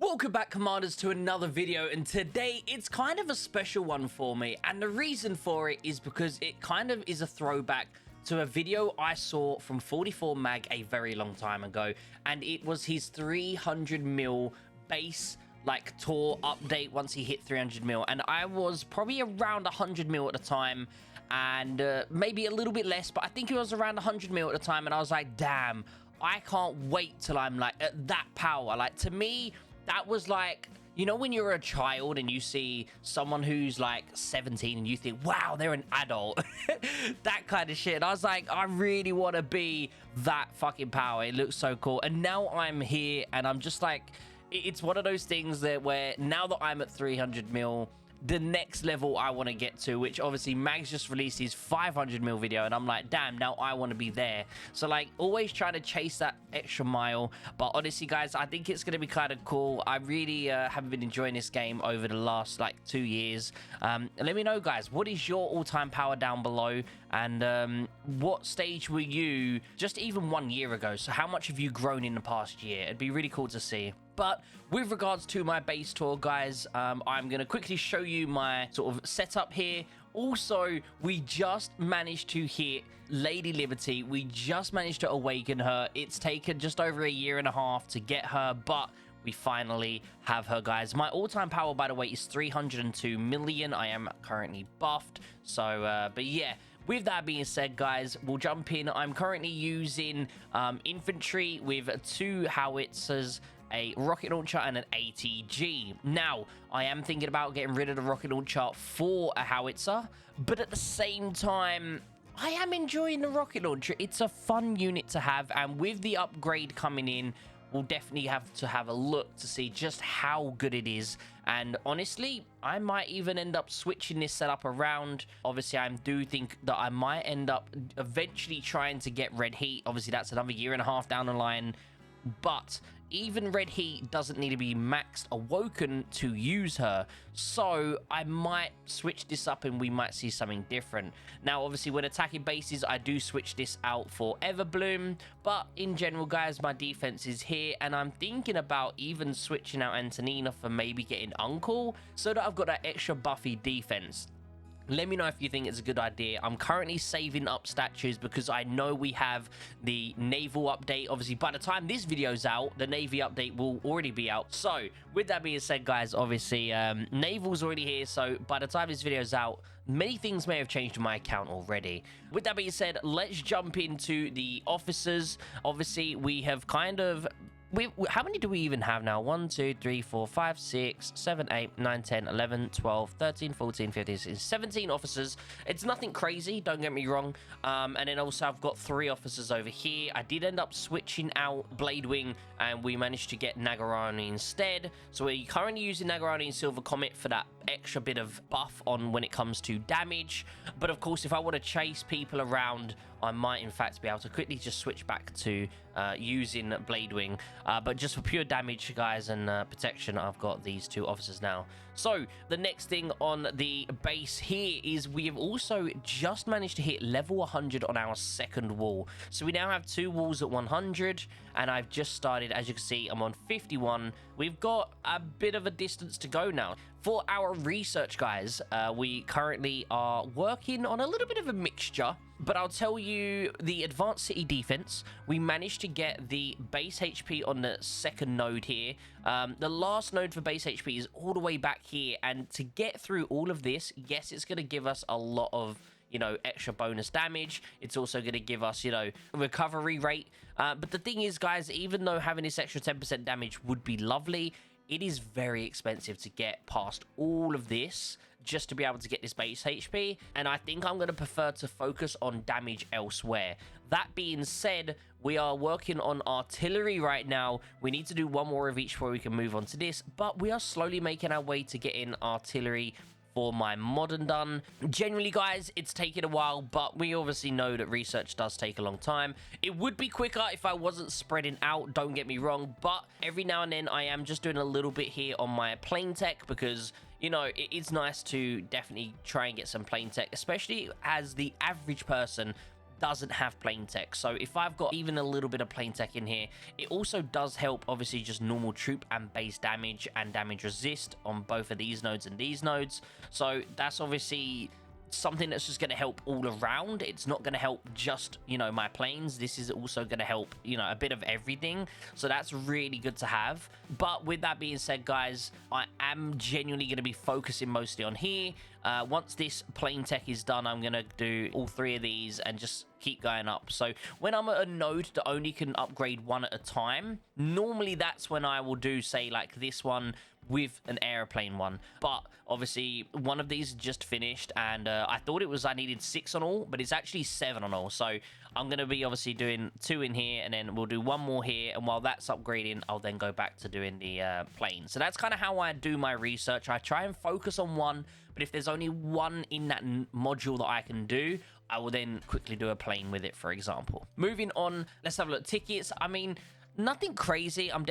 Welcome back, Commanders, to another video, and today it's kind of a special one for me, and the reason for it is because it kind of is a throwback to a video I saw from 44 Mag a very long time ago, and it was his 300 mil base tour update once he hit 300 mil, and I was probably around 100 mil at the time, and maybe a little bit less, but I think it was around 100 mil at the time, and I was like, damn, I can't wait till I'm like at that power. Like, to me, that was like, you know, when you're a child and you see someone who's like 17 and you think, wow, they're an adult. That kind of shit. And I was like, I really want to be that fucking power. It looks so cool. And now I'm here and I'm just like, it's one of those things that where now that I'm at 300 mil, the next level I want to get to, which obviously Mags just released his 500 mil video, and I'm like, damn, now I want to be there. So like, always trying to chase that extra mile. But honestly, guys, I think it's going to be kind of cool. I really have been enjoying this game over the last like 2 years. Let me know, guys, what is your all-time power down below, and what stage were you just even 1 year ago? So how much have you grown in the past year? It'd be really cool to see. But with regards to my base tour, guys, I'm going to quickly show you my sort of setup here. Also, we just managed to hit Lady Liberty. We just managed to awaken her. It's taken just over a year and a half to get her, but we finally have her, guys. My all-time power, by the way, is 302 million. I am currently buffed. So, but yeah. With that being said, guys, we'll jump in. I'm currently using infantry with 2 howitzers, a rocket launcher, and an ATG. Now, I am thinking about getting rid of the rocket launcher for a howitzer, but at the same time, I am enjoying the rocket launcher. It's a fun unit to have, and with the upgrade coming in, we'll definitely have to have a look to see just how good it is. And honestly, I might even end up switching this setup around. Obviously, I do think that I might end up eventually trying to get red heat. Obviously, that's another year and a half down the line, but even red heat doesn't need to be maxed awoken to use her, so I might switch this up and we might see something different. Now, obviously, when attacking bases, I do switch this out for Everbloom, but in general, guys, my defense is here, and I'm thinking about even switching out Antonina for maybe getting Uncle, so that I've got that extra buffy defense. Let me know if you think it's a good idea. I'm currently saving up statues because I know we have the naval update. Obviously, by the time this video's out, the navy update will already be out. So, with that being said, guys, obviously, naval's already here. So, by the time this video's out, many things may have changed in my account already. With that being said, let's jump into the officers. Obviously, we have kind of... how many do we even have now? 1, 2, 3, 4, 5, 6, 7, 8, 9, 10, 11, 12, 13, 14, 15, 16, 17 officers. It's nothing crazy, don't get me wrong. And then also I've got 3 officers over here. I did end up switching out Bladewing, and we managed to get Nagarani instead. So we're currently using Nagarani and Silver Comet for that extra bit of buff on when it comes to damage. But of course, if I want to chase people around, I might in fact be able to quickly just switch back to using Bladewing. But just for pure damage, guys, and protection, I've got these 2 officers now. So the next thing on the base here is we have also just managed to hit level 100 on our second wall. So we now have 2 walls at 100, and I've just started, as you can see, I'm on 51. We've got a bit of a distance to go now. For our research, guys, we currently are working on a little bit of a mixture, but I'll tell you, the advanced city defense, we managed to get the base HP on the second node here. The last node for base HP is all the way back here, and to get through all of this, yes, it's going to give us a lot of, you know, extra bonus damage. It's also going to give us, you know, recovery rate. But the thing is, guys, even though having this extra 10% damage would be lovely, it is very expensive to get past all of this just to be able to get this base HP, and I think I'm going to prefer to focus on damage elsewhere. That being said, we are working on artillery right now. We need to do 1 more of each before we can move on to this, but we are slowly making our way to getting artillery for my modern done. Generally, guys, it's taken a while, but we obviously know that research does take a long time. It would be quicker if I wasn't spreading out, don't get me wrong, but every now and then I am just doing a little bit here on my plane tech because, you know, it's nice to definitely try and get some plane tech, especially as the average person doesn't have plane tech. So if I've got even a little bit of plane tech in here, it also does help obviously just normal troop and base damage and damage resist on both of these nodes and these nodes. So that's obviously something that's just going to help all around. It's not going to help just, you know, my planes. This is also going to help, you know, a bit of everything. So that's really good to have. But with that being said, guys, I am genuinely going to be focusing mostly on here. Once this plane tech is done, I'm going to do all 3 of these and just keep going up. So when I'm at a node that only can upgrade 1 at a time, normally that's when I will do, say, like this one with an airplane one. But obviously one of these just finished, and I thought it was I needed 6 on all, but it's actually 7 on all. So I'm going to be obviously doing 2 in here, and then we'll do 1 more here, and while that's upgrading, I'll then go back to doing the plane. So that's kind of how I do my research. I try and focus on one, but if there's only 1 in that module that I can do, I will then quickly do a plane with it, for example. Moving on, let's have a look. Tickets, I mean, nothing crazy. I'm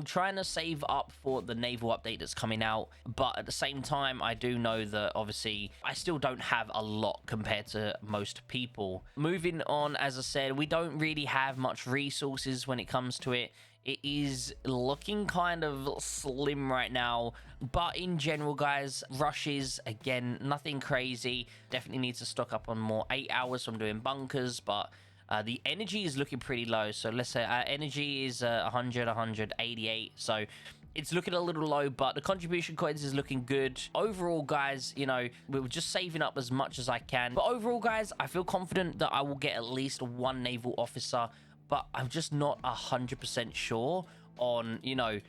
trying to save up for the naval update that's coming out, but at the same time, I do know that obviously I still don't have a lot compared to most people. Moving on, as I said, we don't really have much resources when it comes to it. It is looking kind of slim right now, but in general, guys, rushes, again, nothing crazy. Definitely need to stock up on more 8 hours from doing bunkers, but the energy is looking pretty low. So let's say our energy is 188. So it's looking a little low, but the contribution coins is looking good. Overall, guys, you know, we're just saving up as much as I can. But overall, guys, I feel confident that I will get at least 1 naval officer, but I'm just not 100% sure on, you know,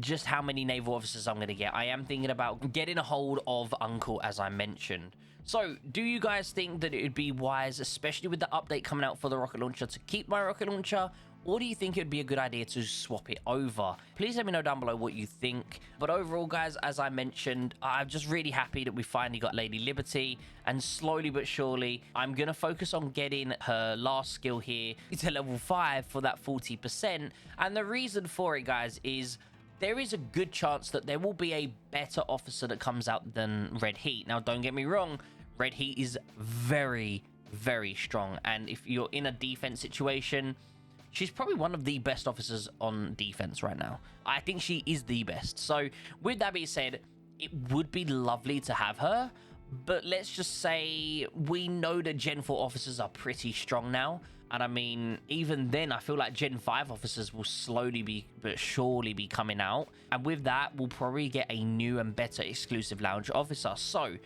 just how many naval officers I'm going to get. I am thinking about getting a hold of Uncle, as I mentioned. So, do you guys think that it would be wise, especially with the update coming out for the rocket launcher, to keep my rocket launcher? Or do you think it would be a good idea to swap it over? Please let me know down below what you think. But overall, guys, as I mentioned, I'm just really happy that we finally got Lady Liberty. And slowly but surely, I'm going to focus on getting her last skill here to level 5 for that 40%. And the reason for it, guys, is there is a good chance that there will be a better officer that comes out than Red Heat. Now, don't get me wrong, Red Heat is very, very strong. And if you're in a defense situation, she's probably one of the best officers on defense right now. I think she is the best. So with that being said, it would be lovely to have her. But let's just say we know that Gen 4 officers are pretty strong now. And I mean, even then, I feel like Gen 5 officers will slowly but surely be coming out. And with that, we'll probably get a new and better exclusive lounge officer. So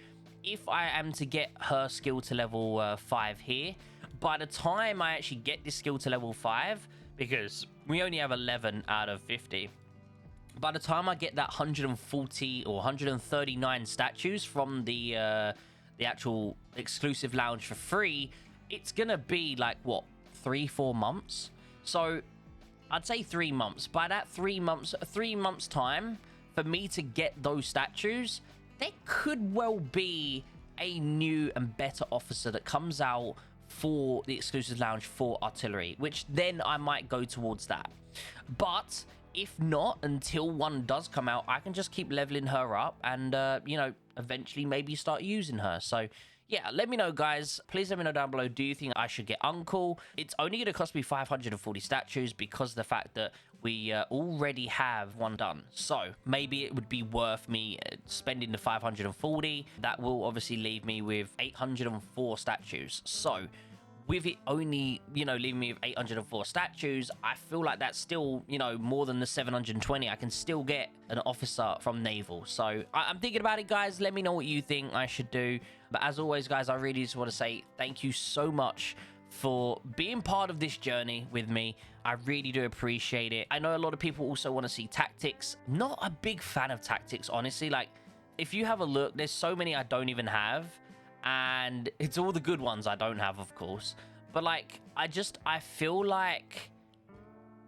if I am to get her skill to level 5 here, by the time I actually get this skill to level 5, because we only have 11 out of 50, by the time I get that 140 or 139 statues from the actual exclusive lounge for free, it's gonna be like, what, 3-4 months? So I'd say 3 months. By that 3 months time, for me to get those statues, there could well be a new and better officer that comes out for the exclusive lounge for artillery, which then I might go towards that. But if not, until one does come out, I can just keep leveling her up and, you know, eventually maybe start using her. So yeah, let me know, guys. Please let me know down below. Do you think I should get Uncle? It's only going to cost me 540 statues because of the fact that we already have one done. So maybe it would be worth me spending the 540. That will obviously leave me with 804 statues. So with it only, you know, leaving me with 804 statues, I feel like that's still, you know, more than the 720. I can still get an officer from Naval. So I'm thinking about it, guys. Let me know what you think I should do. But as always, guys, I really just want to say thank you so much for being part of this journey with me. I really do appreciate it. I know a lot of people also want to see tactics. Not a big fan of tactics, honestly. Like, if you have a look, there's so many I don't even have. And it's all the good ones I don't have, of course. But like, I feel like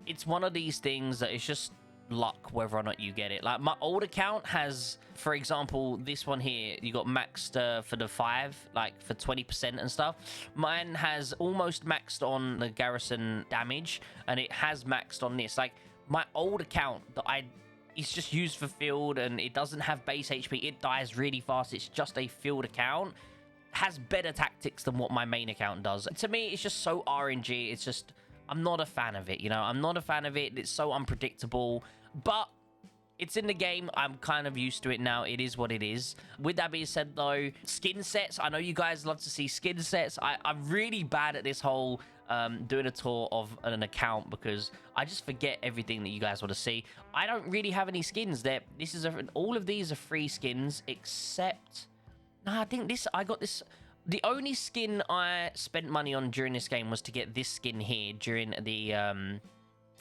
it's one of these things that it's just luck whether or not you get it. Like, my old account has, for example, this one here, you got maxed for the 5, like for 20% and stuff. Mine has almost maxed on the garrison damage, and it has maxed on this. Like, my old account that it's just used for field, and it doesn't have base HP. It dies really fast. It's just a field account. has better tactics than what my main account does. To me, it's just so RNG. It's just, I'm not a fan of it, you know? I'm not a fan of it. It's so unpredictable, but it's in the game. I'm kind of used to it now. It is what it is. With that being said, though, skin sets. I know you guys love to see skin sets. I'm really bad at this whole doing a tour of an account because I just forget everything that you guys want to see. I don't really have any skins there. This is all of these are free skins except... No, I think I got this... The only skin I spent money on during this game was to get this skin here during the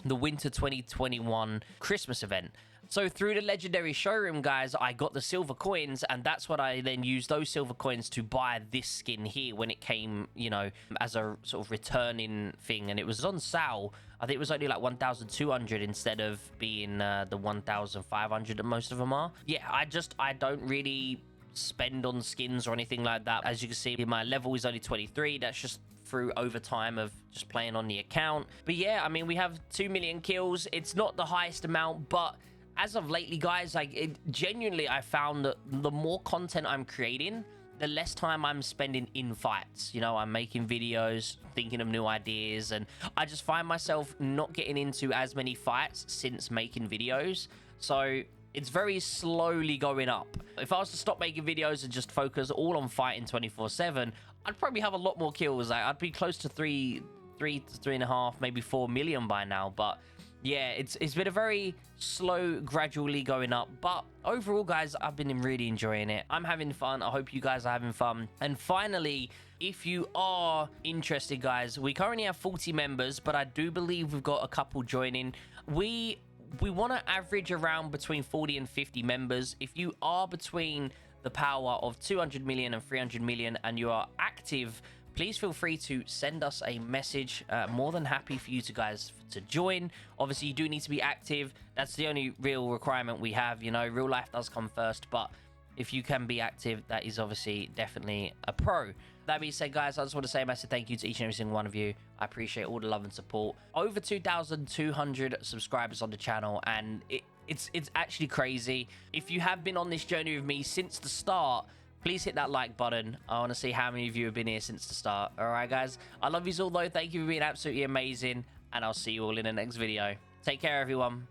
Winter 2021 Christmas event. So through the legendary showroom, guys, I got the silver coins, and that's what I then used those silver coins to buy this skin here when it came, you know, as a sort of returning thing. And it was on sale. I think it was only like 1,200 instead of being the 1,500 that most of them are. Yeah, I don't really spend on skins or anything like that. As you can see, my level is only 23. That's just through overtime of just playing on the account. But yeah, I mean, we have 2 million kills. It's not the highest amount, but as of lately, guys, like, genuinely, I found that the more content I'm creating, the less time I'm spending in fights. You know, I'm making videos, thinking of new ideas, and I just find myself not getting into as many fights since making videos. So it's very slowly going up. If I was to stop making videos and just focus all on fighting 24/7, I'd probably have a lot more kills. Like, I'd be close to 3.5, maybe 4 million by now. But yeah, it's been a very slow, gradually going up. But overall, guys, I've been really enjoying it. I'm having fun. I hope you guys are having fun. And finally, if you are interested, guys, we currently have 40 members, but I do believe we've got a couple joining. We want to average around between 40 and 50 members. If you are between the power of 200 million and 300 million and you are active, please feel free to send us a message. More than happy for you guys to join. Obviously, you do need to be active. That's the only real requirement we have. You know, real life does come first, but if you can be active, that is obviously definitely a pro. That being said, guys, I just want to say a massive thank you to each and every single one of you. I appreciate all the love and support. Over 2,200 subscribers on the channel, and it's actually crazy. If you have been on this journey with me since the start, please hit that like button. I want to see how many of you have been here since the start. All right, guys. I love you all, though. Thank you for being absolutely amazing, and I'll see you all in the next video. Take care, everyone.